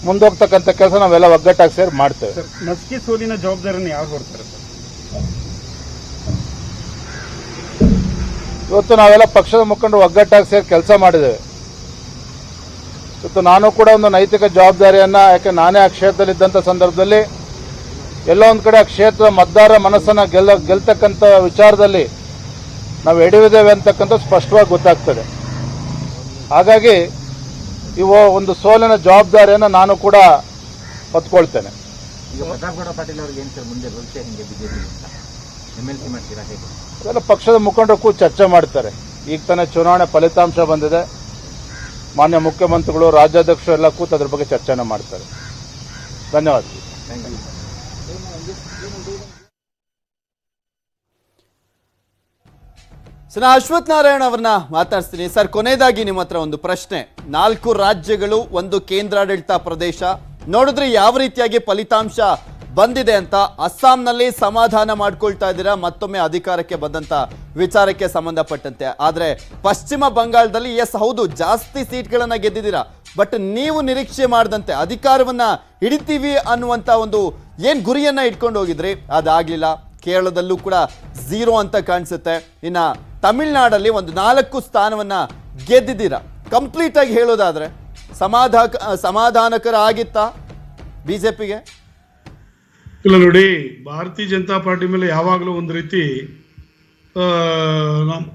ಮುಂದೋಗ್ತಕ್ಕಂಥ ಕೆಲಸ ನಾವೆಲ್ಲ ಒಗ್ಗಟ್ಟಾಗಿ ಸೇರಿ ಮಾಡ್ತೇವೆ. ಮಸ್ಕಿ ಸೋಲಿನ ಜವಾಬ್ದಾರಿಯನ್ನು ಯಾರು ಹೊಡ್ತಾರೆ ಸರ್? ಇವತ್ತು ನಾವೆಲ್ಲ ಪಕ್ಷದ ಮುಖಂಡರು ಒಗ್ಗಟ್ಟಾಗಿ ಸೇರಿ ಕೆಲಸ ಮಾಡಿದ್ದೇವೆ. ಇವತ್ತು ನಾನು ಕೂಡ ಒಂದು ನೈತಿಕ ಜವಾಬ್ದಾರಿಯನ್ನ, ಯಾಕೆ ನಾನೇ ಆ ಕ್ಷೇತ್ರದಲ್ಲಿದ್ದಂಥ ಸಂದರ್ಭದಲ್ಲಿ ಎಲ್ಲೋ ಒಂದು ಕಡೆ ಆ ಕ್ಷೇತ್ರದ ಮತದಾರರ ಮನಸ್ಸನ್ನ ಗೆಲ್ತಕ್ಕಂಥ ವಿಚಾರದಲ್ಲಿ ನಾವು ಎಡವಿದ್ದೇವೆ ಅಂತಕ್ಕಂಥ ಸ್ಪಷ್ಟವಾಗಿ ಗೊತ್ತಾಗ್ತದೆ. ಹಾಗಾಗಿ ಇವು ಒಂದು ಸೋಲಿನ ಜವಾಬ್ದಾರಿಯನ್ನು ನಾನು ಕೂಡ ಹೊತ್ಕೊಳ್ತೇನೆ. ಅದೆಲ್ಲ ಪಕ್ಷದ ಮುಖಂಡರು ಕೂಡ ಚರ್ಚೆ ಮಾಡ್ತಾರೆ. ಈಗ ತಾನೇ ಚುನಾವಣೆ ಫಲಿತಾಂಶ ಬಂದಿದೆ, ಮಾನ್ಯ ಮುಖ್ಯಮಂತ್ರಿಗಳು, ರಾಜ್ಯಾಧ್ಯಕ್ಷರು ಎಲ್ಲ ಕೂತು ಅದ್ರ ಬಗ್ಗೆ ಚರ್ಚೆನ ಮಾಡ್ತಾರೆ. ಧನ್ಯವಾದ. ನಾ ಅಶ್ವಥ್ ನಾರಾಯಣ ಅವ್ರನ್ನ ಮಾತಾಡ್ತೀನಿ. ಸರ್, ಕೊನೆಯದಾಗಿ ನಿಮ್ಮ ಹತ್ರ ಒಂದು ಪ್ರಶ್ನೆ. 4 ರಾಜ್ಯಗಳು, 1 ಕೇಂದ್ರಾಡಳಿತ ಪ್ರದೇಶ, ನೋಡಿದ್ರೆ ಯಾವ ರೀತಿಯಾಗಿ ಫಲಿತಾಂಶ ಬಂದಿದೆ ಅಂತ. ಅಸ್ಸಾಂನಲ್ಲಿ ಸಮಾಧಾನ ಮಾಡ್ಕೊಳ್ತಾ ಇದ್ದೀರಾ ಮತ್ತೊಮ್ಮೆ ಅಧಿಕಾರಕ್ಕೆ ಬಂದಂತ ವಿಚಾರಕ್ಕೆ ಸಂಬಂಧಪಟ್ಟಂತೆ. ಆದ್ರೆ ಪಶ್ಚಿಮ ಬಂಗಾಳದಲ್ಲಿ ಎಸ್ ಹೌದು ಜಾಸ್ತಿ ಸೀಟ್ಗಳನ್ನ ಗೆದ್ದಿದ್ದೀರಾ, ಬಟ್ ನೀವು ನಿರೀಕ್ಷೆ ಮಾಡದಂತೆ ಅಧಿಕಾರವನ್ನ ಹಿಡಿತೀವಿ ಅನ್ನುವಂತ ಒಂದು ಏನ್ ಗುರಿಯನ್ನ ಇಟ್ಕೊಂಡು ಹೋಗಿದ್ರಿ ಅದಾಗ್ಲಿಲ್ಲ. ಕೇರಳದಲ್ಲೂ ಕೂಡ 0 ಅಂತ ಕಾಣಿಸುತ್ತೆ. ಇನ್ನ ತಮಿಳ್ನಾಡಲ್ಲಿ ಒಂದು 4 ಸ್ಥಾನವನ್ನ ಗೆದ್ದಿದ್ದೀರಾ. ಕಂಪ್ಲೀಟ್ ಆಗಿ ಹೇಳೋದಾದ್ರೆ ಸಮಾಧಾನಕರ ಆಗಿತ್ತಾ ಬಿಜೆಪಿಗೆ? ಇಲ್ಲ ನೋಡಿ, ಭಾರತೀಯ ಜನತಾ ಪಾರ್ಟಿ ಮೇಲೆ ಯಾವಾಗಲೂ ಒಂದು ರೀತಿ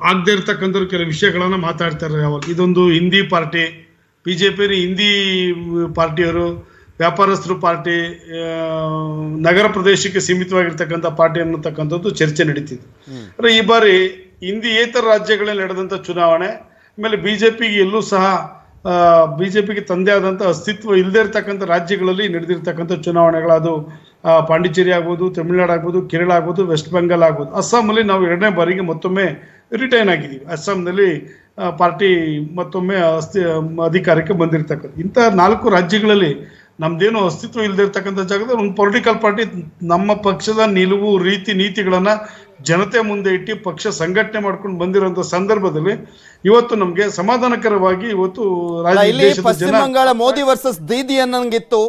ಆಗದೆ ಇರ್ತಕ್ಕಂಥ ಕೆಲವು ವಿಷಯಗಳನ್ನ ಮಾತಾಡ್ತಾರೆ. ಯಾವಾಗ ಇದೊಂದು ಹಿಂದಿ ಪಾರ್ಟಿ, ಬಿಜೆಪಿ ಹಿಂದಿ ಪಾರ್ಟಿಯವರು, ವ್ಯಾಪಾರಸ್ಥರು ಪಾರ್ಟಿ, ನಗರ ಪ್ರದೇಶಕ್ಕೆ ಸೀಮಿತವಾಗಿರ್ತಕ್ಕಂಥ ಪಾರ್ಟಿ ಅನ್ನತಕ್ಕಂಥದ್ದು ಚರ್ಚೆ ನಡೀತಿದೆ. ಅಂದ್ರೆ ಈ ಬಾರಿ ಹಿಂದಿಯೇತರ ರಾಜ್ಯಗಳಲ್ಲಿ ನಡೆದಂಥ ಚುನಾವಣೆ, ಆಮೇಲೆ ಬಿಜೆಪಿಗೆ ಎಲ್ಲೂ ಸಹ ಬಿಜೆಪಿಗೆ ತಂದೆ ಆದಂಥ ಅಸ್ತಿತ್ವ ಇಲ್ಲದೆ ಇರತಕ್ಕಂಥ ರಾಜ್ಯಗಳಲ್ಲಿ ನಡೆದಿರ್ತಕ್ಕಂಥ ಚುನಾವಣೆಗಳು, ಅದು ಪಾಂಡಿಚೇರಿ ಆಗ್ಬೋದು, ತಮಿಳುನಾಡು ಆಗ್ಬೋದು, ಕೇರಳ ಆಗ್ಬೋದು, ವೆಸ್ಟ್ ಬೆಂಗಾಲ್ ಆಗ್ಬೋದು. ಅಸ್ಸಾಂನಲ್ಲಿ ನಾವು 2ನೇ ಬಾರಿಗೆ ಮತ್ತೊಮ್ಮೆ ರಿಟೈನ್ ಆಗಿದ್ದೀವಿ. ಅಸ್ಸಾಂನಲ್ಲಿ ಪಾರ್ಟಿ ಮತ್ತೊಮ್ಮೆ ಅಧಿಕಾರಕ್ಕೆ ಬಂದಿರತಕ್ಕಂಥ ಇಂಥ 4 ರಾಜ್ಯಗಳಲ್ಲಿ ನಮ್ದೇನು ಅಸ್ತಿತ್ವ ಇಲ್ಲದೆ ಇರ್ತಕ್ಕಂಥ ಜಾಗದಲ್ಲಿ ಒಂದು ಪೊಲಿಟಿಕಲ್ ಪಾರ್ಟಿ ನಮ್ಮ ಪಕ್ಷದ ನಿಲುವು, ರೀತಿ ನೀತಿಗಳನ್ನ ಜನತೆ ಮುಂದೆ ಇಟ್ಟು ಪಕ್ಷ ಸಂಘಟನೆ ಮಾಡ್ಕೊಂಡು ಬಂದಿರುವಂತ ಸಂದರ್ಭದಲ್ಲಿ ಇವತ್ತು ನಮ್ಗೆ ಸಮಾಧಾನಕರವಾಗಿ ಇವತ್ತು ಪಶ್ಚಿಮ ಬಂಗಾಳ ಮೋದಿ ವರ್ಸಸ್ ದೀದಿ ಅನ್ನಂಗಿತ್ತು.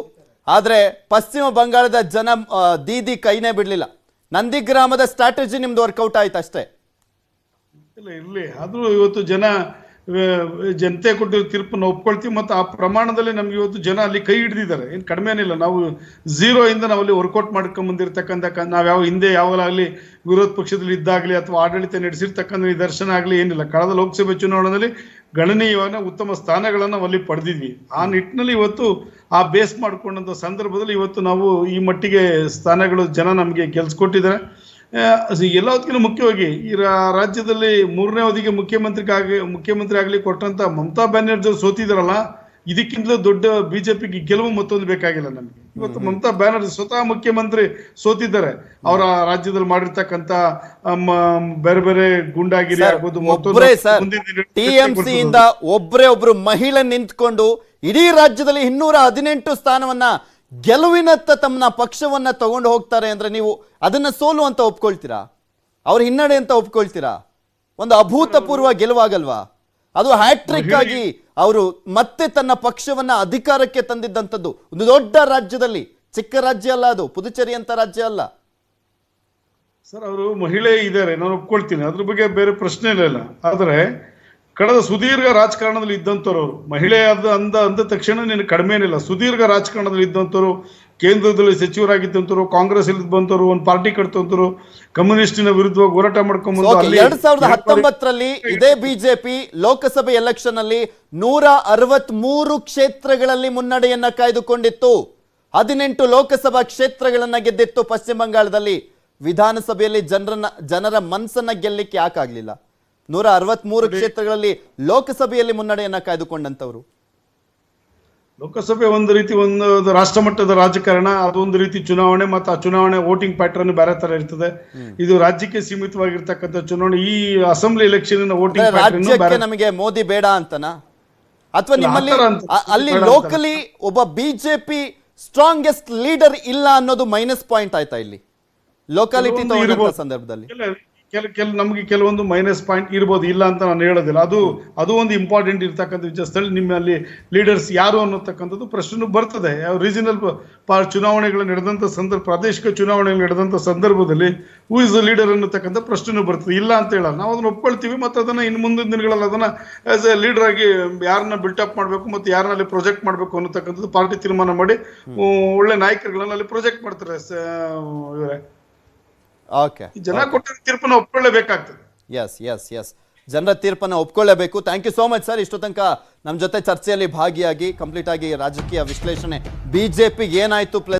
ಆದ್ರೆ ಪಶ್ಚಿಮ ಬಂಗಾಳದ ಜನ ದೀದಿ ಕೈನೇ ಬಿಡ್ಲಿಲ್ಲ. ನಂದಿಗ್ರಾಮದ ಸ್ಟ್ರಾಟಜಿ ನಿಮ್ದು ವರ್ಕೌಟ್ ಆಯ್ತು ಅಷ್ಟೇ. ಇಲ್ಲ ಇರ್ಲಿ, ಆದ್ರೂ ಇವತ್ತು ಜನತೆ ಕೊಟ್ಟಿರೋ ತೀರ್ಪನ್ನು ಒಪ್ಕೊಳ್ತೀವಿ. ಮತ್ತು ಆ ಪ್ರಮಾಣದಲ್ಲಿ ನಮ್ಗೆ ಇವತ್ತು ಜನ ಅಲ್ಲಿ ಕೈ ಹಿಡಿದಿದ್ದಾರೆ, ಏನು ಕಡಿಮೆ ಏನಿಲ್ಲ. ನಾವು 0 ಇಂದ ನಾವಲ್ಲಿ ವರ್ಕೌಟ್ ಮಾಡ್ಕೊಂಡ್ ಬಂದಿರತಕ್ಕಂಥ ನಾವ್ ಹಿಂದೆ ಯಾವಾಗಲಾಗಲಿ ವಿರೋಧ ಪಕ್ಷದಲ್ಲಿ ಇದ್ದಾಗಲಿ ಅಥವಾ ಆಡಳಿತ ನಡೆಸಿರ್ತಕ್ಕಂಥ ನಿದರ್ಶನ ಆಗಲಿ ಏನಿಲ್ಲ. ಕಳೆದ ಲೋಕಸಭೆ ಚುನಾವಣೆಯಲ್ಲಿ ಗಣನೀಯವಾದ ಉತ್ತಮ ಸ್ಥಾನಗಳನ್ನು ಅಲ್ಲಿ ಪಡೆದಿದ್ವಿ. ಆ ನಿಟ್ಟಿನಲ್ಲಿ ಇವತ್ತು ಆ ಬೇಸ್ ಮಾಡ್ಕೊಂಡಂಥ ಸಂದರ್ಭದಲ್ಲಿ ಇವತ್ತು ನಾವು ಈ ಮಟ್ಟಿಗೆ ಸ್ಥಾನಗಳು ಜನ ನಮಗೆ ಗೆಲ್ಸ್ಕೊಟ್ಟಿದ್ದಾರೆ. ಎಲ್ಲದಕ್ಕಿಂತ ಮುಖ್ಯವಾಗಿ ಈ ರಾಜ್ಯದಲ್ಲಿ 3ನೇ ಅವಧಿಗೆ ಮುಖ್ಯಮಂತ್ರಿ ಆಗಲಿ ಕೊಟ್ಟಂತ ಮಮತಾ ಬ್ಯಾನರ್ಜಿ ಸೋತಿದಾರಲ್ಲ, ಇದಕ್ಕಿಂತಲೂ ದೊಡ್ಡ ಬಿಜೆಪಿಗೆ ಗೆಲುವು ಮತ್ತೊಂದು ಬೇಕಾಗಿಲ್ಲ ನಮಗೆ. ಇವತ್ತು ಮಮತಾ ಬ್ಯಾನರ್ಜಿ ಸ್ವತಃ ಮುಖ್ಯಮಂತ್ರಿ ಸೋತಿದ್ದಾರೆ. ಅವರ ರಾಜ್ಯದಲ್ಲಿ ಮಾಡಿರ್ತಕ್ಕಂಥ ಬೇರೆ ಬೇರೆ ಗುಂಡಾಗಿರಿ ಆಗ್ಬೋದು, ಟಿಎಂಸಿ ಇಂದ ಒಬ್ರು ಮಹಿಳೆ ನಿಂತ್ಕೊಂಡು ಇಡೀ ರಾಜ್ಯದಲ್ಲಿ 218 ಸ್ಥಾನವನ್ನ ಗೆಲುವಿನತ್ತ ತಮ್ಮ ಪಕ್ಷವನ್ನ ತಗೊಂಡು ಹೋಗ್ತಾರೆ ಅಂದ್ರೆ ನೀವು ಅದನ್ನ ಸೋಲು ಅಂತ ಒಪ್ಕೊಳ್ತೀರಾ? ಅವ್ರ ಹಿನ್ನಡೆ ಅಂತ ಒಪ್ಕೊಳ್ತೀರಾ? ಒಂದು ಅಭೂತಪೂರ್ವ ಗೆಲುವಾಗಲ್ವಾ ಅದು? ಹ್ಯಾಟ್ರಿಕ್ ಆಗಿ ಅವರು ಮತ್ತೆ ತನ್ನ ಪಕ್ಷವನ್ನ ಅಧಿಕಾರಕ್ಕೆ ತಂದಿದ್ದಂಥದ್ದು ಒಂದು ದೊಡ್ಡ ರಾಜ್ಯದಲ್ಲಿ. ಚಿಕ್ಕ ರಾಜ್ಯ ಅಲ್ಲ ಅದು, ಪುದುಚೇರಿ ಅಂತ ರಾಜ್ಯ ಅಲ್ಲ ಸರ್. ಅವರು ಮಹಿಳೆ ಇದ್ದಾರೆ, ನಾನು ಒಪ್ಕೊಳ್ತೀನಿ, ಅದ್ರ ಬಗ್ಗೆ ಬೇರೆ ಪ್ರಶ್ನೆ ಇಲ್ಲ. ಆದ್ರೆ ಕಳೆದ ಸುದೀರ್ಘ ರಾಜಕಾರಣದಲ್ಲಿ ಇದ್ದಂಥವ್ರು, ಮಹಿಳೆ ಅಂದ ತಕ್ಷಣ ನೀನು ಕಡಿಮೆ ಏನಿಲ್ಲ. ಸುದೀರ್ಘ ರಾಜಕಾರಣದಲ್ಲಿ ಇದ್ದಂಥವ್ರು, ಕೇಂದ್ರದಲ್ಲಿ ಸಚಿವರಾಗಿದ್ದಂಥವ್ರು, ಕಾಂಗ್ರೆಸ್ ಇಲ್ಲಿ ಬಂದವರು, ಒಂದು ಪಾರ್ಟಿ ಕಟ್ತಂತವ್ರು, ಕಮ್ಯುನಿಸ್ಟಿನ ವಿರುದ್ಧವಾಗಿ ಹೋರಾಟ ಮಾಡ್ಕೊಂಡು 2019ರಲ್ಲಿ ಇದೇ ಬಿಜೆಪಿ ಲೋಕಸಭೆ ಎಲೆಕ್ಷನ್ ಅಲ್ಲಿ 163 ಕ್ಷೇತ್ರಗಳಲ್ಲಿ ಮುನ್ನಡೆಯನ್ನ ಕಾಯ್ದುಕೊಂಡಿತ್ತು. 18 ಲೋಕಸಭಾ ಕ್ಷೇತ್ರಗಳನ್ನ ಗೆದ್ದಿತ್ತು ಪಶ್ಚಿಮ ಬಂಗಾಳದಲ್ಲಿ. ವಿಧಾನಸಭೆಯಲ್ಲಿ ಜನರ ಮನಸ್ಸನ್ನ ಗೆಲ್ಲಿಕ್ಕೆ ಯಾಕಾಗ್ಲಿಲ್ಲ? 163 ಕ್ಷೇತ್ರಗಳಲ್ಲಿ ಲೋಕಸಭೆಯಲ್ಲಿ ಮುನ್ನಡೆಯನ್ನ ಕಾಯ್ದುಕೊಂಡಂತವರು. ಲೋಕಸಭೆ ಒಂದು ರೀತಿ ಒಂದು ರಾಷ್ಟ್ರ ಮಟ್ಟದ ರಾಜಕಾರಣ, ಅದೊಂದು ರೀತಿ ಚುನಾವಣೆ, ಮತ್ತು ಆ ಚುನಾವಣೆ ವೋಟಿಂಗ್ ಪ್ಯಾಟರ್ನ್ ಬೇರೆ ತರ ಇರ್ತದೆ. ಇದು ರಾಜ್ಯಕ್ಕೆ ಸೀಮಿತವಾಗಿರ್ತಕ್ಕಂಥ ಚುನಾವಣೆ. ಈ ಅಸೆಂಬ್ಲಿ ಎಲೆಕ್ಷನ್ ವೋಟಿಂಗ್ ರಾಜ್ಯಕ್ಕೆ ನಮಗೆ ಮೋದಿ ಬೇಡ ಅಂತನಾ, ಅಥವಾ ನಿಮ್ಮಲ್ಲಿ ಅಲ್ಲಿ ಲೋಕಲಿ ಒಬ್ಬ ಬಿಜೆಪಿ ಸ್ಟ್ರಾಂಗೆಸ್ಟ್ ಲೀಡರ್ ಇಲ್ಲ ಅನ್ನೋದು ಮೈನಸ್ ಪಾಯಿಂಟ್ ಆಯ್ತಾ ಇಲ್ಲಿ ಲೋಕಾಲಿಟಿ ಸಂದರ್ಭದಲ್ಲಿ? ನಮಗೆ ಕೆಲವೊಂದು ಮೈನಸ್ ಪಾಯಿಂಟ್ ಇರ್ಬೋದು, ಇಲ್ಲ ಅಂತ ನಾನು ಹೇಳೋದಿಲ್ಲ. ಅದು ಒಂದು ಇಂಪಾರ್ಟೆಂಟ್ ಇರ್ತಕ್ಕಂಥ ವಿಚಾರದಲ್ಲಿ ನಿಮ್ಮಲ್ಲಿ ಲೀಡರ್ಸ್ ಯಾರು ಅನ್ನೋತಕ್ಕಂಥದ್ದು ಪ್ರಶ್ನೆ ಬರ್ತದೆ. ರೀಜನಲ್ ಚುನಾವಣೆಗಳು ನಡೆದಂಥ ಪ್ರಾದೇಶಿಕ ಚುನಾವಣೆಗಳು ನಡೆದಂಥ ಸಂದರ್ಭದಲ್ಲಿ ಹೂ ಇಸ್ ದ ಲೀಡರ್ ಅನ್ನತಕ್ಕಂಥ ಪ್ರಶ್ನೆ ಬರ್ತದೆ. ಇಲ್ಲ ಅಂತ ಹೇಳಲ್ಲ, ನಾವು ಅದನ್ನ ಒಪ್ಕೊಳ್ತೀವಿ. ಮತ್ತು ಅದನ್ನ ಇನ್ನು ಮುಂದಿನ ದಿನಗಳಲ್ಲಿ ಅದನ್ನ ಆಸ್ ಎ ಲೀಡರ್ ಆಗಿ ಯಾರನ್ನ ಬಿಲ್ಟಪ್ ಮಾಡಬೇಕು ಮತ್ತು ಯಾರನ್ನ ಅಲ್ಲಿ ಪ್ರೊಜೆಕ್ಟ್ ಮಾಡಬೇಕು ಅನ್ನತಕ್ಕಂಥದ್ದು ಪಾರ್ಟಿ ತೀರ್ಮಾನ ಮಾಡಿ ಒಳ್ಳೆ ನಾಯಕರುಗಳನ್ನ ಅಲ್ಲಿ ಪ್ರೊಜೆಕ್ಟ್ ಮಾಡ್ತಾರೆ ಇವರೇ. ಜನ ಕೊಟ್ಟಿರೋ ತೀರ್ಪನ್ನು ಒಪ್ಕೊಳ್ಳೇಬೇಕಾಗ್ತದೆ. ಎಸ್ ಜನರ ತೀರ್ಪನ್ನು ಒಪ್ಕೊಳ್ಳೇಬೇಕು. Thank you so much sir. ಇಷ್ಟು ತನಕ ನಮ್ಮ ಜೊತೆ ಚರ್ಚೆಯಲ್ಲಿ ಭಾಗಿಯಾಗಿ ಕಂಪ್ಲೀಟ್ ಆಗಿ ರಾಜಕೀಯ ವಿಶ್ಲೇಷಣೆ, ಬಿಜೆಪಿಗೆ ಏನಾಯ್ತು